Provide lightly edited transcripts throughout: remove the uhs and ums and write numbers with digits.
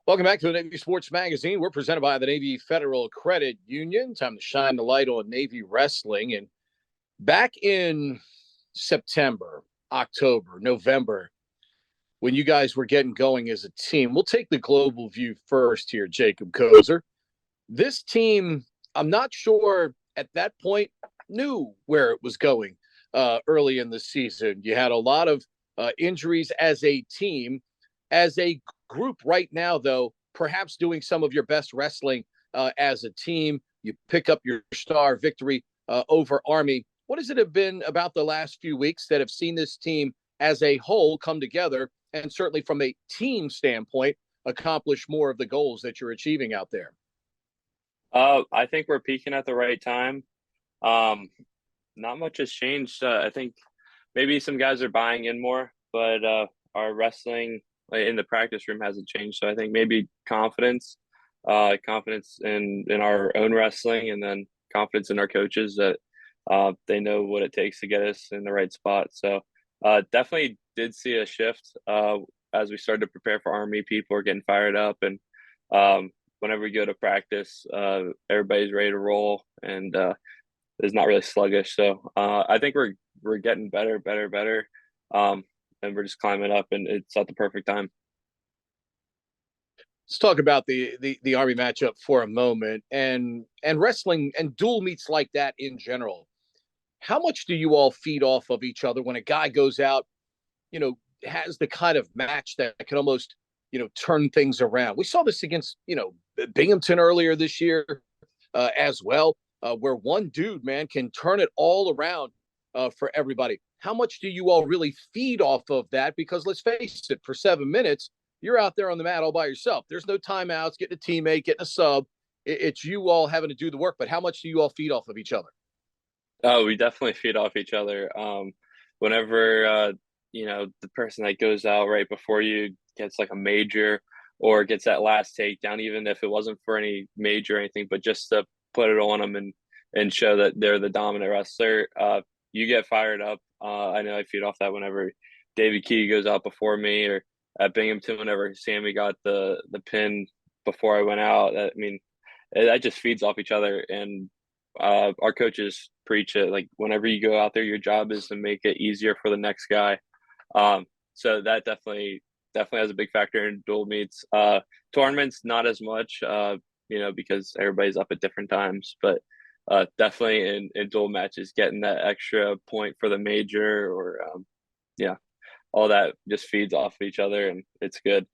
Welcome back to the Navy Sports Magazine. We're presented by the Navy Federal Credit Union. Time to shine the light on Navy wrestling. And back in September, October, November, when you guys were getting going as a team, we'll take the global view first here, Jacob Koser. This team, I'm not sure at that point, knew where it was going early in the season. You had a lot of injuries as a team. As a group right now, though, perhaps doing some of your best wrestling as a team. You pick up your star victory over Army. What has it have been about the last few weeks that have seen this team as a whole come together and certainly from a team standpoint accomplish more of the goals that you're achieving out there? I think we're peaking at the right time. Not much has changed. I think maybe some guys are buying in more, but our wrestling in the practice room hasn't changed. So I think maybe confidence in our own wrestling, and then confidence in our coaches that they know what it takes to get us in the right spot. So definitely did see a shift as we started to prepare for Army. People are getting fired up, and whenever we go to practice, everybody's ready to roll, and is not really sluggish. So I think we're getting better. And we're just climbing up, and it's at the perfect time. Let's talk about the Army matchup for a moment, and wrestling and dual meets like that in general. How much do you all feed off of each other when a guy goes out, has the kind of match that can almost, turn things around? We saw this against, Binghamton earlier this year as well, where one dude, man, can turn it all around for everybody. How much do you all really feed off of that? Because let's face it, for 7 minutes, you're out there on the mat all by yourself. There's no timeouts, getting a teammate, getting a sub. It's you all having to do the work. But how much do you all feed off of each other? Oh, we definitely feed off each other. Whenever the person that goes out right before you gets like a major or gets that last takedown, even if it wasn't for any major or anything, but just to put it on them and show that they're the dominant wrestler, you get fired up. I know I feed off that whenever David Key goes out before me, or at Binghamton whenever Sammy got the pin before I went out. I mean, that just feeds off each other, and our coaches preach it. Like, whenever you go out there, your job is to make it easier for the next guy. So that definitely has a big factor in dual meets. Tournaments, not as much, because everybody's up at different times, but definitely in dual matches, getting that extra point for the major, or all that just feeds off of each other, and it's good.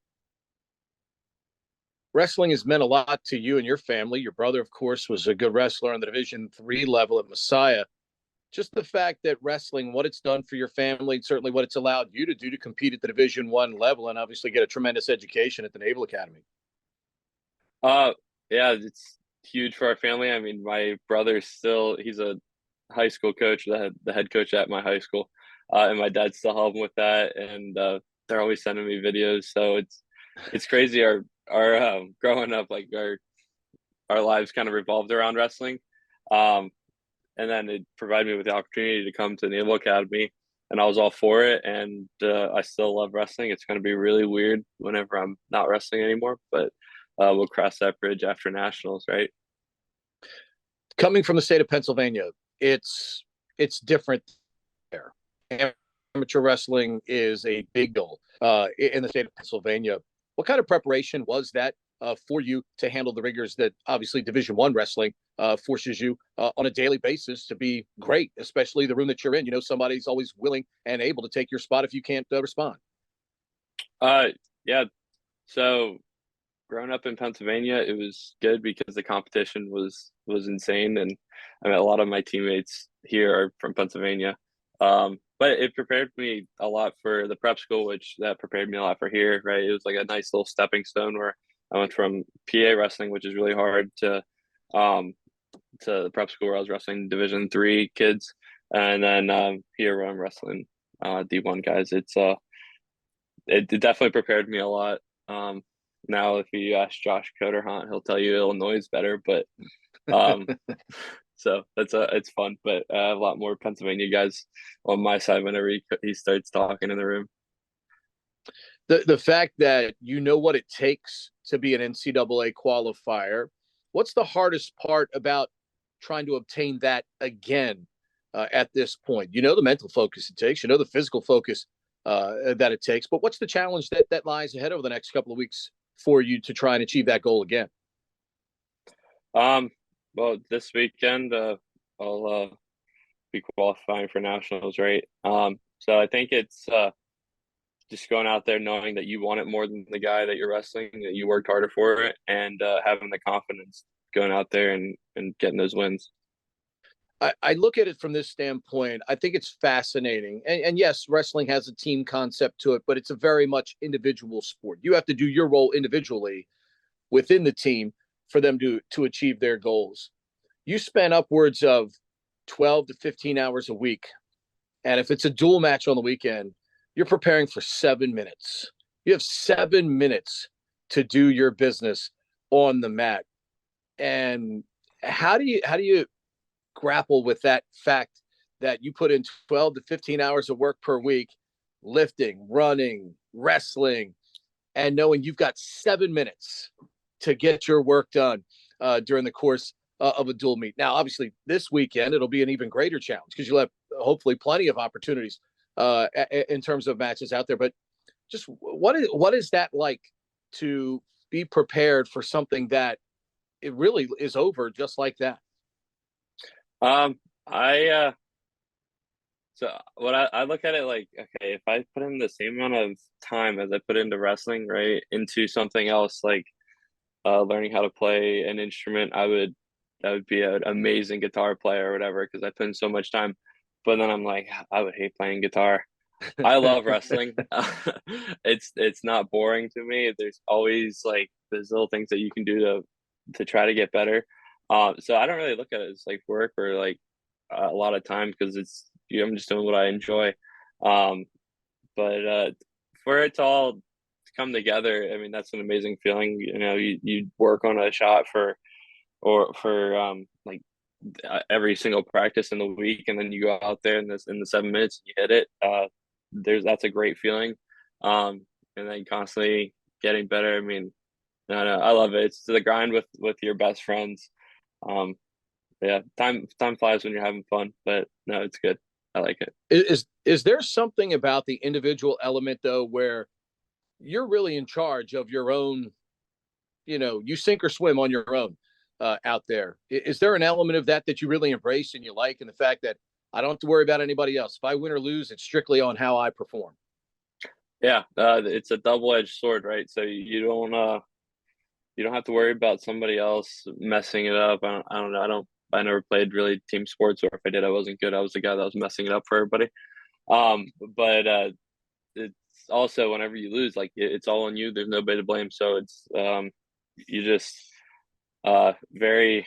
Wrestling has meant a lot to you and your family. Your brother, of course, was a good wrestler on the Division III level at Messiah. Just the fact that wrestling, what it's done for your family, certainly what it's allowed you to do to compete at the Division I level, and obviously get a tremendous education at the Naval Academy. Yeah, it's huge for our family. I mean, my brother's he's a high school coach, the head coach at my high school, and my dad's still helping with that, and they're always sending me videos. So it's crazy. Our growing up, like our lives kind of revolved around wrestling, and then it provided me with the opportunity to come to the Naval Academy, and I was all for it. And I still love wrestling. It's going to be really weird whenever I'm not wrestling anymore, but we'll cross that bridge after nationals, right? Coming from the state of Pennsylvania, it's different there. Amateur wrestling is a big goal in the state of Pennsylvania. What kind of preparation was that for you to handle the rigors that obviously Division I wrestling forces you on a daily basis to be great, especially the room that you're in? Somebody's always willing and able to take your spot if you can't respond. Yeah. So growing up in Pennsylvania, it was good because the competition was insane, and I mean, a lot of my teammates here are from Pennsylvania. But it prepared me a lot for the prep school, which that prepared me a lot for here, right? It was like a nice little stepping stone where I went from PA wrestling, which is really hard, to the prep school where I was wrestling Division III kids, and then here where I'm wrestling D1 guys. It definitely prepared me a lot. Now, if you ask Josh Coderhunt, he'll tell you Illinois is better, but so it's fun. But I have a lot more Pennsylvania guys on my side whenever he starts talking in the room. The fact that you know what it takes to be an NCAA qualifier. What's the hardest part about trying to obtain that again at this point? You know the mental focus it takes, you know the physical focus that it takes, but what's the challenge that lies ahead over the next couple of weeks for you to try and achieve that goal again? Um, well, this weekend, I'll be qualifying for nationals, right? So I think it's just going out there knowing that you want it more than the guy that you're wrestling, that you worked harder for it, and having the confidence going out there and getting those wins. I look at it from this standpoint. I think it's fascinating. And yes, wrestling has a team concept to it, but it's a very much individual sport. You have to do your role individually within the team for them to achieve their goals. You spend upwards of 12 to 15 hours a week. And if it's a dual match on the weekend, you're preparing for 7 minutes. You have 7 minutes to do your business on the mat. And how do you grapple with that fact that you put in 12 to 15 hours of work per week, lifting, running, wrestling, and knowing you've got 7 minutes to get your work done during the course of a dual meet. Now, obviously, this weekend, it'll be an even greater challenge because you'll have hopefully plenty of opportunities in terms of matches out there. But just what is that like to be prepared for something that it really is over just like that? I so what I look at it like, okay, if I put in the same amount of time as I put into wrestling, right, into something else like learning how to play an instrument, that would be an amazing guitar player or whatever because I put in so much time. But then I'm like, I would hate playing guitar. I love wrestling. It's not boring to me. There's always like there's little things that you can do to try to get better. So I don't really look at it as like work or like a lot of time because I'm just doing what I enjoy. Um, but for it to all come together, I mean that's an amazing feeling. You know, you work on a shot for like every single practice in the week, and then you go out there in the 7 minutes and you hit it. That's a great feeling. And then constantly getting better. I mean, no, I love it. It's the grind with your best friends. Um, yeah, time flies when you're having fun, but no, it's good. I like it. Is there something about the individual element though where you're really in charge of your own, you sink or swim on your own out there? Is there an element of that you really embrace and you like, and the fact that I don't have to worry about anybody else? If I win or lose, it's strictly on how I perform. Yeah, it's a double-edged sword, right? So you don't have to worry about somebody else messing it up. I don't know. I never played really team sports, or if I did, I wasn't good. I was the guy that was messing it up for everybody. But it's also whenever you lose, like it's all on you. There's nobody to blame. So it's you just very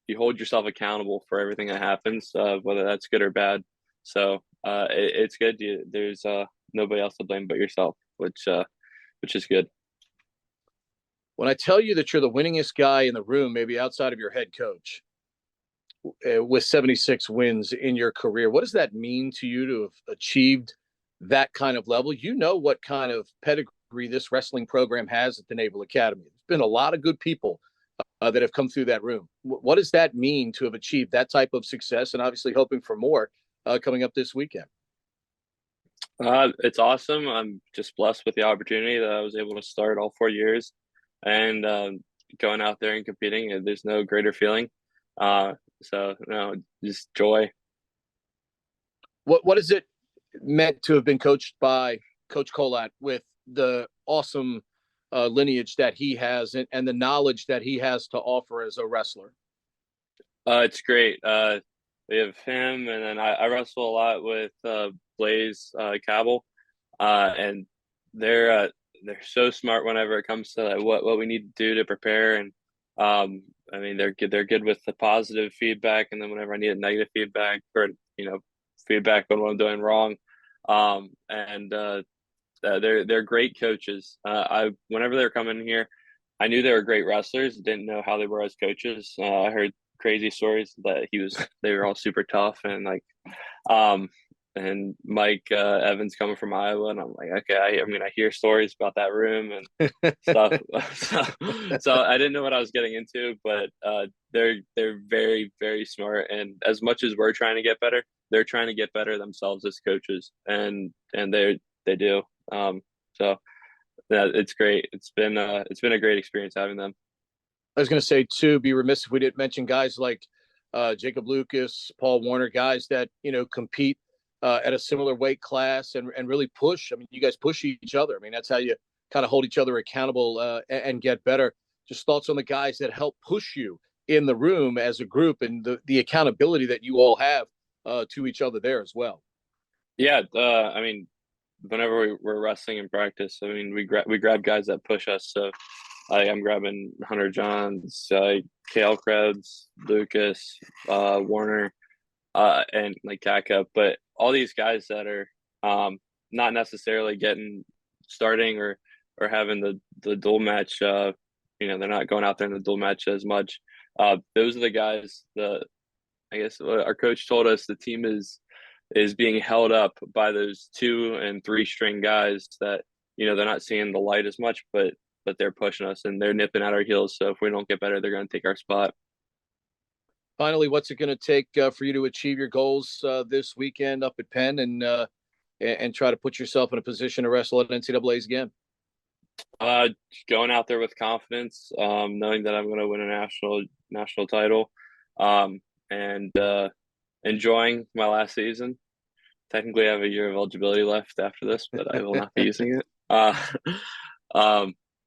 you hold yourself accountable for everything that happens, whether that's good or bad. So it's good. There's nobody else to blame but yourself, which is good. When I tell you that you're the winningest guy in the room, maybe outside of your head coach, with 76 wins in your career, what does that mean to you to have achieved that kind of level? You know what kind of pedigree this wrestling program has at the Naval Academy. There's been a lot of good people that have come through that room. What does that mean to have achieved that type of success, and obviously hoping for more coming up this weekend? It's awesome. I'm just blessed with the opportunity that I was able to start all 4 years and going out there and competing. There's no greater feeling. So no, just joy. What is it meant to have been coached by Coach Kolat with the awesome lineage that he has, and the knowledge that he has to offer as a wrestler? It's great. We have him, and then I wrestle a lot with Blaze Cabell, and they're so smart whenever it comes to like, what we need to do to prepare. And I mean they're good with the positive feedback, and then whenever I need a negative feedback or feedback on what I'm doing wrong, and they're great coaches. I whenever they were coming here, I knew they were great wrestlers. Didn't know how they were as coaches. I heard crazy stories that they were all super tough and like um and Mike Evans coming from Iowa, and I'm like, okay, I mean, I hear stories about that room and stuff. So I didn't know what I was getting into, but they're very, very smart, and as much as we're trying to get better, they're trying to get better themselves as coaches, and they do. So yeah, it's great. It's been a great experience having them. I was going to say too, be remiss if we didn't mention guys like Jacob Lucas, Paul Warner, guys that compete at a similar weight class and really push. I mean, you guys push each other. I mean, that's how you kind of hold each other accountable and get better. Just thoughts on the guys that help push you in the room as a group and the accountability that you all have to each other there as well. Yeah, I mean, whenever we're wrestling in practice, I mean, we grab guys that push us. So I'm grabbing Hunter Johns, Kale Krebs, Lucas, Warner, and like Jacob, but all these guys that are not necessarily getting starting or having the dual match. They're not going out there in the dual match as much. Those are the guys. I guess our coach told us the team is being held up by those 2 and 3 string guys that they're not seeing the light as much, but they're pushing us and they're nipping at our heels. So if we don't get better, they're going to take our spot. Finally, what's it going to take for you to achieve your goals this weekend up at Penn and try to put yourself in a position to wrestle at NCAA's again? Going out there with confidence, knowing that I'm going to win a national title, and enjoying my last season. Technically, I have a year of eligibility left after this, but I will not be using it.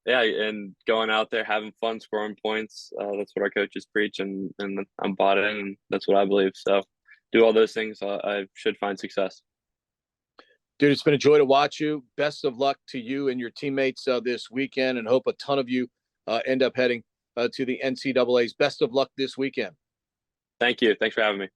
Yeah, and going out there, having fun, scoring points. That's what our coaches preach, and I'm bought in, and that's what I believe. So, do all those things, I should find success. Dude, it's been a joy to watch you. Best of luck to you and your teammates this weekend, and hope a ton of you end up heading to the NCAA's. Best of luck this weekend. Thank you. Thanks for having me.